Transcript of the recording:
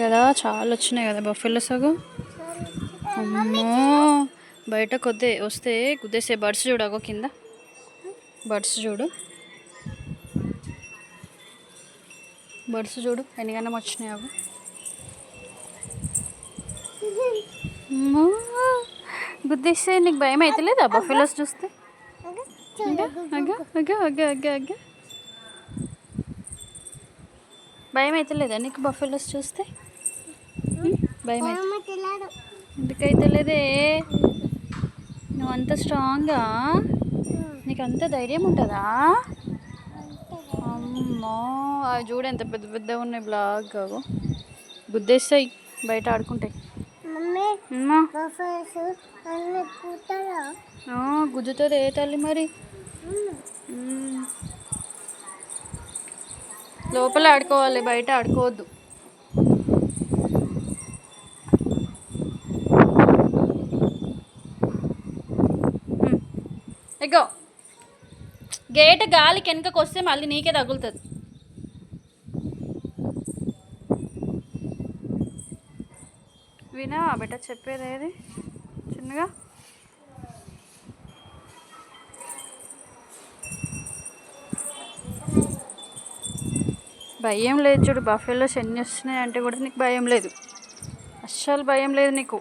కదా చాలా వచ్చినాయి కదా బఫెలో సగం. అమ్మో బయట కొద్ది వస్తే కుద్దేసే బర్డ్స్ చూడగో కింద బర్డ్స్ చూడు ఎన్నిగనం వచ్చినాయి అవి. గుద్దేస్తే నీకు భయం అవుతలేదా బఫెలోస్ చూస్తే? భయం అవుతలేదా నీకు బఫెలోస్ చూస్తే? భయం ఎందుకైతలేదే? నువ్వు అంత స్ట్రాంగా? నీకు అంత ధైర్యం ఉంటుందా? అమ్మో అవి చూడు ఎంత పెద్ద పెద్దగా ఉన్నాయి బ్లాక్ కావు. గుద్దేస్తాయి బయట ఆడుకుంటాయి. గుద్దుతుంది ఏ తల్లి మరి. లోపల ఆడుకోవాలి బయట ఆడుకోవద్దు. ఎగో గేట్ గాలికి వెనకకు వస్తే మళ్ళీ నీకే తగులుతుంది. వినా బెట చెప్పేది ఏది చిన్నగా. భయం లేదు చూడు బఫెలోస్ ఎన్ని వస్తున్నాయి అంటే కూడా నీకు భయం లేదు. అస్సలు భయం లేదు నీకు.